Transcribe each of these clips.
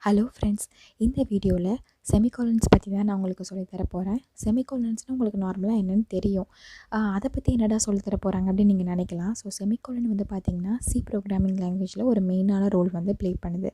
Hello friends, இந்த வீடியோவில் செமிகாலன்ஸ் பற்றி தான் நான் உங்களுக்கு சொல்லித்தர போகிறேன். செமிகாலன்ஸ்னால் உங்களுக்கு நார்மலாக என்னென்னு தெரியும். அதை பற்றி என்னடா சொல்லித்தர போகிறாங்க அப்படின்னு நீங்கள் நினைக்கலாம். ஸோ செமிகாலன் வந்து பார்த்திங்கன்னா ப்ரோக்ராமிங் லாங்குவேஜில் ஒரு மெயினான ரோல் வந்து ப்ளே பண்ணுது.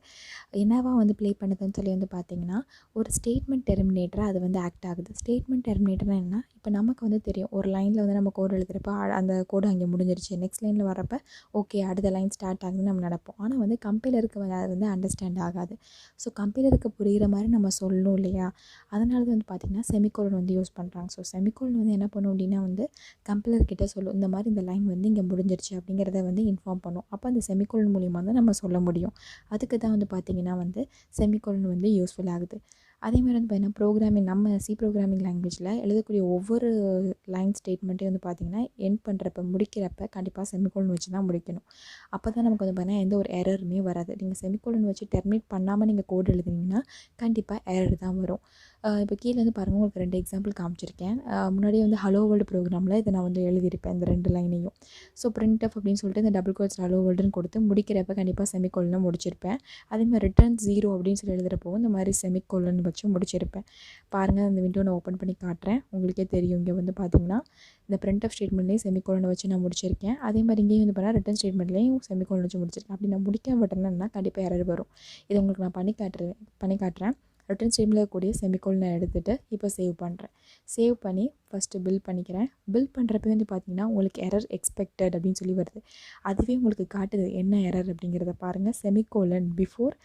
என்னவா வந்து ப்ளே பண்ணுதுன்னு சொல்லி வந்து பார்த்திங்கன்னா, ஒரு ஸ்டேட்மெண்ட் டெர்மினேட்டராக அது வந்து ஆக்ட் ஆகுது. ஸ்டேட்மெண்ட் டெர்மினேட்டர்னா என்ன, இப்போ நமக்கு வந்து தெரியும் ஒரு லைனில் வந்து நம்ம கோடு எழுதுகிறப்ப அந்த கோடு அங்கே முடிஞ்சிருச்சு, நெக்ஸ்ட் லைனில் வரப்போ ஓகே அடுத்த லைன் ஸ்டார்ட் ஆகுதுன்னு நம்ம நினைப்போம். ஆனால் வந்து கம்பைலருக்கு அது வந்து அண்டர்ஸ்டாண்ட் ஆகாது. ஸோ கம்பைலருக்கு புரிகிற மாதிரி நம்ம சொல்லணும் இல்லையா? அதனால தான் வந்து பார்த்திங்கன்னா செமிகோலன் வந்து யூஸ் பண்ணுறாங்க. ஸோ செமிகோலன் வந்து என்ன பண்ணும் அப்படின்னா வந்து கம்பைலர்கிட்ட சொல்லும், இந்த மாதிரி இந்த லைன் வந்து இங்கே முடிஞ்சிருச்சு அப்படிங்கிறத வந்து இன்ஃபார்ம் பண்ணும். அப்போ அந்த செமிகோலன் மூலிமா தான் நம்ம சொல்ல முடியும். அதுக்கு தான் வந்து பார்த்திங்கன்னா வந்து செமிகோலன் வந்து யூஸ்ஃபுல் ஆகுது. அதே மாதிரி வந்து பார்த்திங்கன்னா நம்ம ப்ரோக்ராமிங் லாங்குவேஜில் எழுதக்கூடிய ஒவ்வொரு லைன் ஸ்டேட்மெண்ட்டையும் வந்து பார்த்திங்கன்னா எண்ட் பண்ணுறப்ப முடிக்கிறப்ப கண்டிப்பாக செமிகோலன் வச்சு தான் முடிக்கணும். அப்போ தான் நமக்கு வந்து பார்த்திங்கன்னா எந்த ஒரு எரருமே வராது. நீங்கள் செமிகோலன் வச்சு டெர்மினேட் பண்ணாமல் நீங்கள் கோட் எழுதுனீங்கன்னா கண்டிப்பாக எரர் தான் வரும். இப்போ கீழே வந்து பாருங்கள், உங்களுக்கு 2 எக்ஸாம்பிள் காமிச்சிருக்கேன். முன்னாடியே வந்து ஹலோ வேர்ல்டு ப்ரோக்ராமில் இதை நான் வந்து எழுதியிருப்பேன் இந்த 2 லைனையும். ஸோ பிரிண்ட் ஆஃப் அப்படின்னு சொல்லிட்டு இந்த டபுள் கோட்ஸ் ஹலோ வேர்ல்டுன்னு கொடுத்து முடிக்கிறப்ப கண்டிப்பாக செமிகோலனை முடிச்சிருப்பேன். அதேமாதிரி ரிட்டர்ன் 0 அப்படின்னு சொல்லி எழுதுகிறப்போ இந்த மாதிரி செமிகோலன் வச்சு முடிச்சிருப்பேன். பாருங்கள், அந்த விண்டோ நான் ஓப்பன் பண்ணி காட்டுறேன், உங்களுக்கே தெரியும். இங்கே வந்து பார்த்திங்கன்னா இந்த பிரிண்ட் ஆஃப் ஸ்டேட்மெண்ட்லேயும் செமிகோலனை வச்சு நான் முடிச்சிருக்கேன். அதே மாதிரி இங்கேயும் வந்து பார்த்தா ரிட்டர்ன் ஸ்டேட்மெண்ட்லேயும் செமிகோலன் வச்சு முடிச்சிருக்கேன். அப்படி நான் முடிக்க விட்டேன்னா கண்டிப்பாக எரர் வரும். இது உங்களுக்கு நான் பண்ணி காட்டுறேன். ரிட்டர்ன் ஸ்டேட்மெண்ட்டில் இருக்கக்கூடிய செமிகோலனை எடுத்துகிட்டு இப்போ சேவ் பண்ணுறேன். சேவ் பண்ணி ஃபஸ்ட்டு பில் பண்ணிக்கிறேன். பில் பண்ணுறப்ப வந்து பார்த்திங்கன்னா உங்களுக்கு எரர் எக்ஸ்பெக்டட் அப்படின்னு சொல்லி வருது. அதுவே உங்களுக்கு காட்டுது என்ன எரர் அப்படிங்கிறத பாருங்கள். செமிகோலன் பிஃபோர்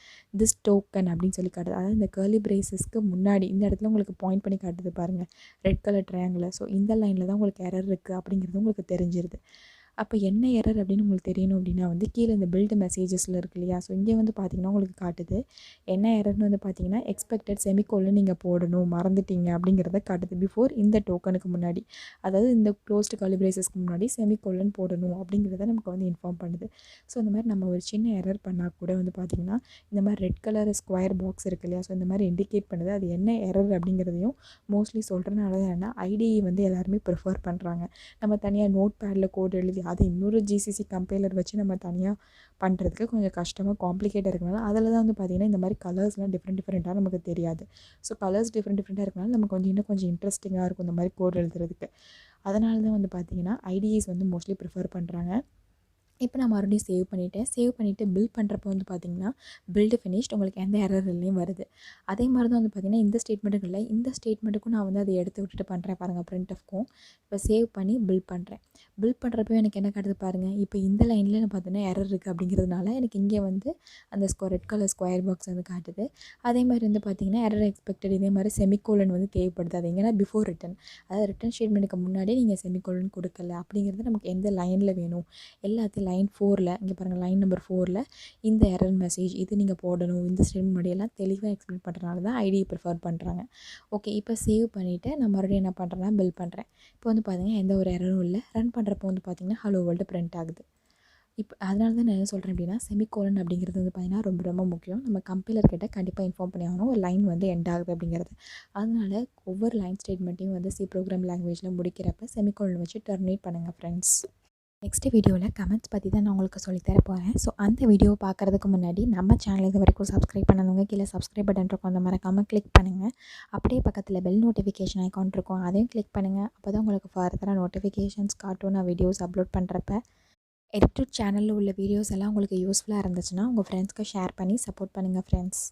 திஸ் டோக்கன் அப்படின்னு சொல்லி காட்டுது. அதாவது இந்த கர்லி பிரேசஸ்க்கு முன்னாடி இந்த இடத்துல உங்களுக்கு பாயிண்ட் பண்ணி காட்டுது பாருங்கள், ரெட் கலர் ட்ரையாங்கில். ஸோ இந்த லைனில் தான் உங்களுக்கு எரர் இருக்குது அப்படிங்கிறது உங்களுக்கு தெரிஞ்சிருது. அப்போ என்ன எரர் அப்படின்னு உங்களுக்கு தெரியணும் அப்படின்னா வந்து கீழே இந்த பில்டு மெசேஜஸில் இருக்கு இல்லையா? ஸோ இங்கே வந்து பார்த்திங்கன்னா உங்களுக்கு காட்டுது என்ன எரர்னு வந்து பார்த்திங்கன்னா எக்ஸ்பெக்டட் செமிகோலன் நீங்கள் போடணும் மறந்துட்டீங்க அப்படிங்கிறத காட்டுது. பிஃபோர் இந்த டோக்கனுக்கு முன்னாடி, அதாவது இந்த க்ளோஸ்டு கர்லி பிரேசஸ்க்கு முன்னாடி செமிகோலன் போடணும் அப்படிங்கிறத நமக்கு வந்து இன்ஃபார்ம் பண்ணுது. ஸோ இந்த மாதிரி நம்ம ஒரு சின்ன எரர் பண்ணால் கூட வந்து பார்த்திங்கன்னா இந்த மாதிரி ரெட் கலர் ஸ்கொயர் பாக்ஸ் இருக்கு இல்லையா? ஸோ இந்த மாதிரி இண்டிகேட் பண்ணுது. அது என்ன எரர் அப்படிங்கிறதையும் மோஸ்ட்லி சொல்கிறனால தான் என்ன ஐடிஇ வந்து எல்லாருமே ப்ரிஃபர் பண்ணுறாங்க. நம்ம தனியாக நோட் பேடில் கோட் எழுதி அது இன்னொரு ஜிசிசி கம்பைலர் வச்சு நம்ம தனியாக பண்ணுறதுக்கு கொஞ்சம் கஷ்டமாக காம்ப்ளிகேட்டாக இருக்கனால அதில் தான் வந்து பார்த்திங்கன்னா இந்த மாதிரி கலர்ஸ்லாம் டிஃப்ரெண்ட்டாக நமக்கு தெரியாது. ஸோ கலர்ஸ் டிஃப்ரெண்ட்டாக இருக்கனால நமக்கு வந்து இன்னும் கொஞ்சம் இன்ட்ரெஸ்டிங்காக இருக்கும் இந்த மாதிரி கோட் எழுதுறதுக்கு. அதனால தான் வந்து பார்த்திங்கன்னா ஐடிஇஸ் வந்து மோஸ்ட்லி ப்ரிஃபர் பண்ணுறாங்க. இப்போ நான் மறுபடியும் சேவ் பண்ணிவிட்டு பில் பண்ணுறப்போ வந்து பார்த்திங்கன்னா பில்டு ஃபினிஷ்ட் உங்களுக்கு எந்த எரர்லையும் வருது. அதே மாதிரி தான் வந்து பார்த்திங்கன்னா இந்த ஸ்டேட்மெண்ட்டுக்கும் நான் வந்து அதை எடுத்து விட்டுட்டு பண்ணுறேன் பாருங்கள், பிரிண்ட் ஆஃப்க்கும். இப்போ சேவ் பண்ணி பில் பண்ணுறேன். பில் பண்ணுறப்போ எனக்கு என்ன காட்டுது பாருங்கள். இப்போ இந்த லைனில் நான் பார்த்தீங்கன்னா எரர் இருக்குது அப்படிங்கிறதுனால எனக்கு இங்கே வந்து அந்த ரெட் கலர் ஸ்கொயர் பாக்ஸ் வந்து காட்டுது. அதே மாதிரி வந்து பார்த்திங்கன்னா எரர் எக்ஸ்பெக்டட், இதே மாதிரி செமிகோலன் வந்து தேவைப்படுது. அது எங்கன்னா பிஃபோர் ரிட்டன், அதாவது ரிட்டன் ஸ்டேட்மெண்ட்டுக்கு முன்னாடியே நீங்கள் செமிகோலன் கொடுக்கல அப்படிங்கிறது நமக்கு எந்த லைனில் வேணும் எல்லாத்தையும் லைன் 4ல் இங்கே பாருங்கள், லைன் நம்பர் 4ல் இந்த எரர் மெசேஜ் இது நீங்கள் போடணும், இந்த ஸ்டேட்மெண்ட் முன்னாடியெல்லாம் தெளிவாக எக்ஸ்பிளைன் பண்ணுறதுனால தான் ஐடியை ப்ரிஃபர் பண்ணுறாங்க. ஓகே, இப்போ சேவ் பண்ணிவிட்டு நான் மறுபடியும் என்ன பண்ணுறேன்னா பில் பண்ணுறேன். இப்போ வந்து பார்த்திங்கன்னா எந்த ஒரு எரரும் இல்லை. ரன் பண்ணுறப்போ வந்து பார்த்திங்கன்னா ஹலோ வேர்ல்டு பிரிண்ட் ஆகுது. இப்போ அதனால தான் நான் என்ன சொல்கிறேன் அப்படின்னா செமிகோலன் அப்படிங்கிறது வந்து பார்த்திங்கன்னா ரொம்ப ரொம்ப முக்கியம். நம்ம கம்பைலர்கிட்ட கண்டிப்பாக இன்ஃபார்ம் பண்ணி ஆகணும் ஒரு லைன் வந்து எண்ட் ஆகுது அப்படிங்கிறது. அதனால் ஒவ்வொரு லைன் ஸ்டேட்மெண்ட்டையும் வந்து ப்ரோக்ராம் லாங்குவேஜில் முடிக்கிறப்ப செமிகோலன் வச்சு டெர்மினேட் பண்ணுங்கள் ஃப்ரெண்ட்ஸ். நெக்ஸ்ட் வீடியோவில் கமெண்ட்ஸ் பற்றி தான் நான் உங்களுக்கு சொல்லித்தர போகிறேன். ஸோ அந்த வீடியோ பார்க்குறதுக்கு முன்னாடி நம்ம சேனல் இது வரைக்கும் சப்ஸ்கிரைப் பண்ணவங்க கீழே சப்ஸ்கிரைப் பட்டன் இருக்கும், அந்த மறக்காமல் கிளிக் பண்ணுங்கள். அப்படியே பக்கத்தில் பெல் நோட்டிஃபிகேஷன் ஐக்கான் இருக்கும், அதையும் கிளிக் பண்ணுங்கள். அப்போ தான் உங்களுக்கு ஃபர்தராக நோட்டிஃபிகேஷன்ஸ் காட்டும் நான் வீடியோஸ் அப்லோட் பண்ணுறப்ப. EduTut சேனலில் உள்ள வீடியோஸ் எல்லாம் உங்களுக்கு யூஸ்ஃபுல்லாக இருந்துச்சுன்னா உங்கள் ஃப்ரெண்ட்ஸ்க்கு ஷேர் பண்ணி சப்போர்ட் பண்ணுங்கள் ஃப்ரெண்ட்ஸ்.